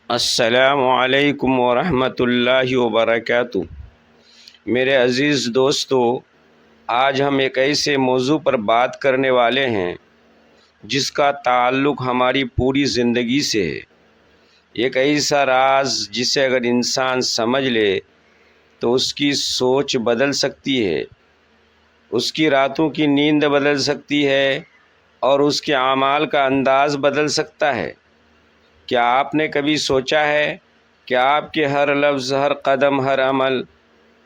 السلام علیکم ورحمۃ اللہ وبرکاتہ۔ میرے عزیز دوستو، آج ہم ایک ایسے موضوع پر بات کرنے والے ہیں جس کا تعلق ہماری پوری زندگی سے ہے۔ ایک ایسا راز جسے اگر انسان سمجھ لے تو اس کی سوچ بدل سکتی ہے، اس کی راتوں کی نیند بدل سکتی ہے اور اس کے اعمال کا انداز بدل سکتا ہے۔ کیا آپ نے کبھی سوچا ہے کہ آپ کے ہر لفظ، ہر قدم، ہر عمل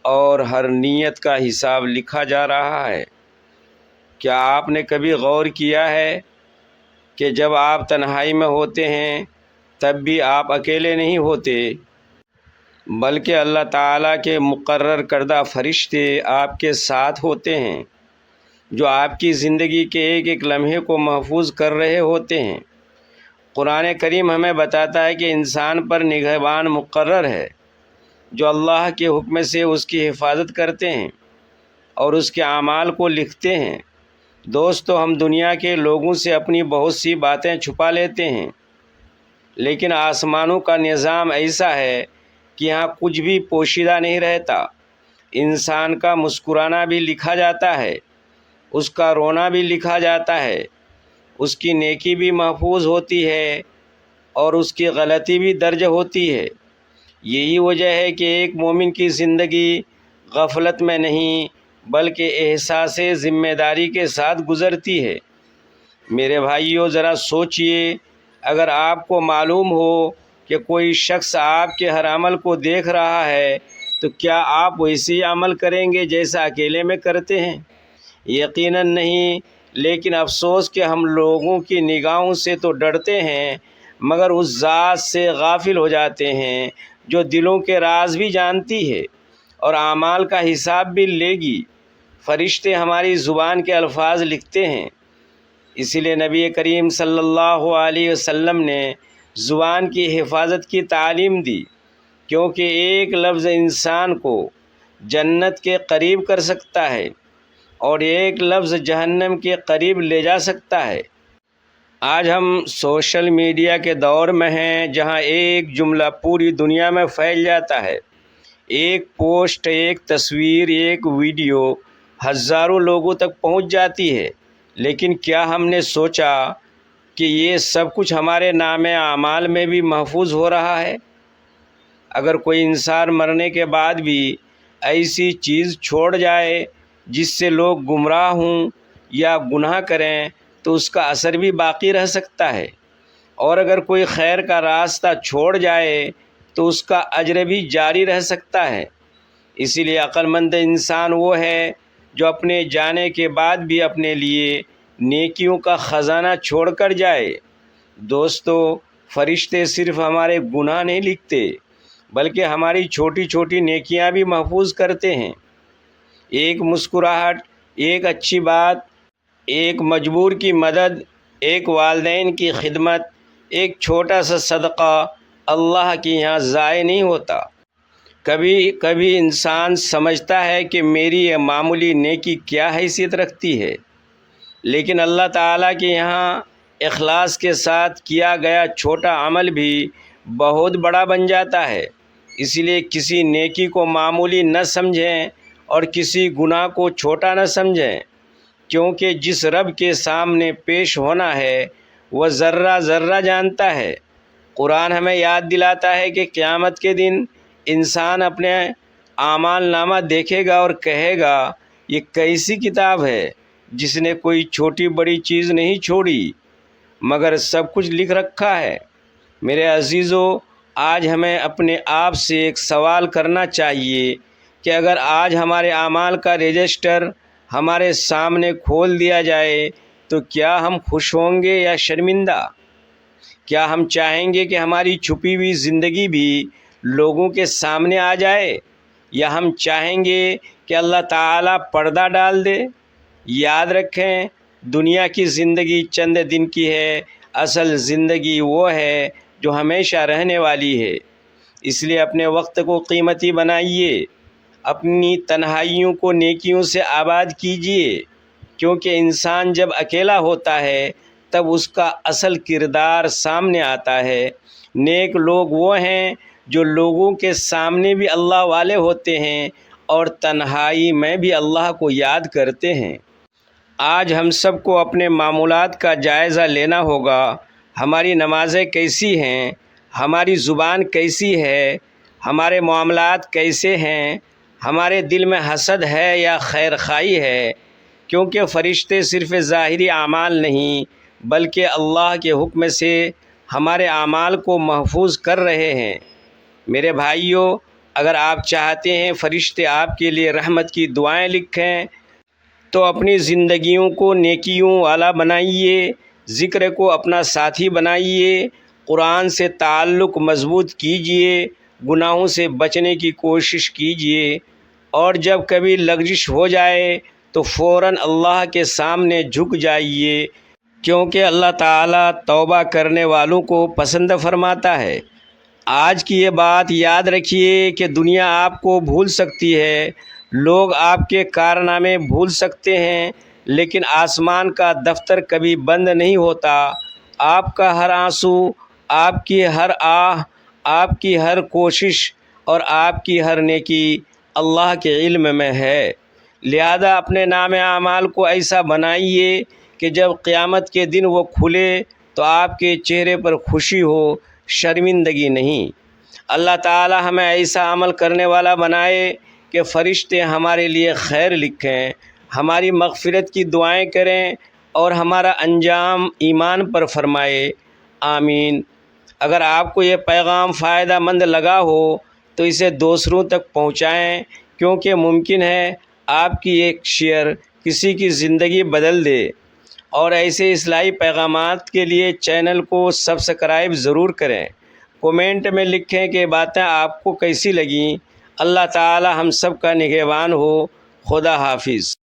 اور ہر نیت کا حساب لکھا جا رہا ہے؟ کیا آپ نے کبھی غور کیا ہے کہ جب آپ تنہائی میں ہوتے ہیں تب بھی آپ اکیلے نہیں ہوتے، بلکہ اللہ تعالیٰ کے مقرر کردہ فرشتے آپ کے ساتھ ہوتے ہیں جو آپ کی زندگی کے ایک ایک لمحے کو محفوظ کر رہے ہوتے ہیں۔ قرآن کریم ہمیں بتاتا ہے کہ انسان پر نگہبان مقرر ہے جو اللہ کے حکم سے اس کی حفاظت کرتے ہیں اور اس کے اعمال کو لکھتے ہیں۔ دوستو، ہم دنیا کے لوگوں سے اپنی بہت سی باتیں چھپا لیتے ہیں، لیکن آسمانوں کا نظام ایسا ہے کہ یہاں کچھ بھی پوشیدہ نہیں رہتا۔ انسان کا مسکرانا بھی لکھا جاتا ہے، اس کا رونا بھی لکھا جاتا ہے، اس کی نیکی بھی محفوظ ہوتی ہے اور اس کی غلطی بھی درج ہوتی ہے۔ یہی وجہ ہے کہ ایک مومن کی زندگی غفلت میں نہیں بلکہ احساس ذمہ داری کے ساتھ گزرتی ہے۔ میرے بھائیو، ذرا سوچئے، اگر آپ کو معلوم ہو کہ کوئی شخص آپ کے ہر عمل کو دیکھ رہا ہے تو کیا آپ ویسے ہی عمل کریں گے جیسا اکیلے میں کرتے ہیں؟ یقیناً نہیں، لیکن افسوس کہ ہم لوگوں کی نگاہوں سے تو ڈرتے ہیں مگر اس ذات سے غافل ہو جاتے ہیں جو دلوں کے راز بھی جانتی ہے اور اعمال کا حساب بھی لے گی۔ فرشتے ہماری زبان کے الفاظ لکھتے ہیں، اسی لیے نبی کریم صلی اللہ علیہ وسلم نے زبان کی حفاظت کی تعلیم دی، کیونکہ ایک لفظ انسان کو جنت کے قریب کر سکتا ہے اور ایک لفظ جہنم کے قریب لے جا سکتا ہے۔ آج ہم سوشل میڈیا کے دور میں ہیں جہاں ایک جملہ پوری دنیا میں پھیل جاتا ہے۔ ایک پوسٹ، ایک تصویر، ایک ویڈیو ہزاروں لوگوں تک پہنچ جاتی ہے، لیکن کیا ہم نے سوچا کہ یہ سب کچھ ہمارے نامہ اعمال میں بھی محفوظ ہو رہا ہے؟ اگر کوئی انسان مرنے کے بعد بھی ایسی چیز چھوڑ جائے جس سے لوگ گمراہ ہوں یا گناہ کریں تو اس کا اثر بھی باقی رہ سکتا ہے، اور اگر کوئی خیر کا راستہ چھوڑ جائے تو اس کا اجر بھی جاری رہ سکتا ہے۔ اسی لیے عقل مند انسان وہ ہے جو اپنے جانے کے بعد بھی اپنے لیے نیکیوں کا خزانہ چھوڑ کر جائے۔ دوستو، فرشتے صرف ہمارے گناہ نہیں لکھتے بلکہ ہماری چھوٹی چھوٹی نیکیاں بھی محفوظ کرتے ہیں۔ ایک مسکراہٹ، ایک اچھی بات، ایک مجبور کی مدد، ایک والدین کی خدمت، ایک چھوٹا سا صدقہ اللہ کے یہاں ضائع نہیں ہوتا۔ کبھی کبھی انسان سمجھتا ہے کہ میری یہ معمولی نیکی کیا حیثیت رکھتی ہے، لیکن اللہ تعالیٰ کے یہاں اخلاص کے ساتھ کیا گیا چھوٹا عمل بھی بہت بڑا بن جاتا ہے۔ اسی لیے کسی نیکی کو معمولی نہ سمجھیں اور کسی گناہ کو چھوٹا نہ سمجھیں، کیونکہ جس رب کے سامنے پیش ہونا ہے وہ ذرہ ذرہ جانتا ہے۔ قرآن ہمیں یاد دلاتا ہے کہ قیامت کے دن انسان اپنے اعمال نامہ دیکھے گا اور کہے گا، یہ کیسی کتاب ہے جس نے کوئی چھوٹی بڑی چیز نہیں چھوڑی مگر سب کچھ لکھ رکھا ہے۔ میرے عزیزو، آج ہمیں اپنے آپ سے ایک سوال کرنا چاہیے کہ اگر آج ہمارے اعمال کا رجسٹر ہمارے سامنے کھول دیا جائے تو کیا ہم خوش ہوں گے یا شرمندہ؟ کیا ہم چاہیں گے کہ ہماری چھپی ہوئی زندگی بھی لوگوں کے سامنے آ جائے، یا ہم چاہیں گے کہ اللہ تعالیٰ پردہ ڈال دے؟ یاد رکھیں، دنیا کی زندگی چند دن کی ہے، اصل زندگی وہ ہے جو ہمیشہ رہنے والی ہے۔ اس لیے اپنے وقت کو قیمتی بنائیے، اپنی تنہائیوں کو نیکیوں سے آباد کیجیے، کیونکہ انسان جب اکیلا ہوتا ہے تب اس کا اصل کردار سامنے آتا ہے نیک لوگ وہ ہیں جو لوگوں کے سامنے بھی اللہ والے ہوتے ہیں اور تنہائی میں بھی اللہ کو یاد کرتے ہیں۔ آج ہم سب کو اپنے معمولات کا جائزہ لینا ہوگا۔ ہماری نمازیں کیسی ہیں؟ ہماری زبان کیسی ہے؟ ہمارے معاملات کیسے ہیں؟ ہمارے دل میں حسد ہے یا خیر خواہی ہے؟ کیونکہ فرشتے صرف ظاہری اعمال نہیں بلکہ اللہ کے حکم سے ہمارے اعمال کو محفوظ کر رہے ہیں۔ میرے بھائیوں، اگر آپ چاہتے ہیں فرشتے آپ کے لیے رحمت کی دعائیں لکھیں تو اپنی زندگیوں کو نیکیوں والا بنائیے، ذکر کو اپنا ساتھی بنائیے، قرآن سے تعلق مضبوط کیجیے، گناہوں سے بچنے کی کوشش کیجیے، اور جب کبھی لغزش ہو جائے تو فوراً اللہ کے سامنے جھک جائیے، کیونکہ اللہ تعالیٰ توبہ کرنے والوں کو پسند فرماتا ہے۔ آج کی یہ بات یاد رکھیے کہ دنیا آپ کو بھول سکتی ہے، لوگ آپ کے کارنامے بھول سکتے ہیں، لیکن آسمان کا دفتر کبھی بند نہیں ہوتا۔ آپ کا ہر آنسو، آپ کی ہر آہ، آپ کی ہر کوشش اور آپ کی ہر نیکی اللہ کے علم میں ہے۔ لہذا اپنے نام اعمال کو ایسا بنائیے کہ جب قیامت کے دن وہ کھلے تو آپ کے چہرے پر خوشی ہو، شرمندگی نہیں۔ اللہ تعالی ہمیں ایسا عمل کرنے والا بنائے کہ فرشتے ہمارے لیے خیر لکھیں، ہماری مغفرت کی دعائیں کریں اور ہمارا انجام ایمان پر فرمائے۔ آمین۔ اگر آپ کو یہ پیغام فائدہ مند لگا ہو تو اسے دوسروں تک پہنچائیں، کیونکہ ممکن ہے آپ کی ایک شیئر کسی کی زندگی بدل دے۔ اور ایسے اصلاحی پیغامات کے لیے چینل کو سبسکرائب ضرور کریں۔ کومنٹ میں لکھیں کہ باتیں آپ کو کیسی لگیں۔ اللہ تعالی ہم سب کا نگہبان ہو۔ خدا حافظ۔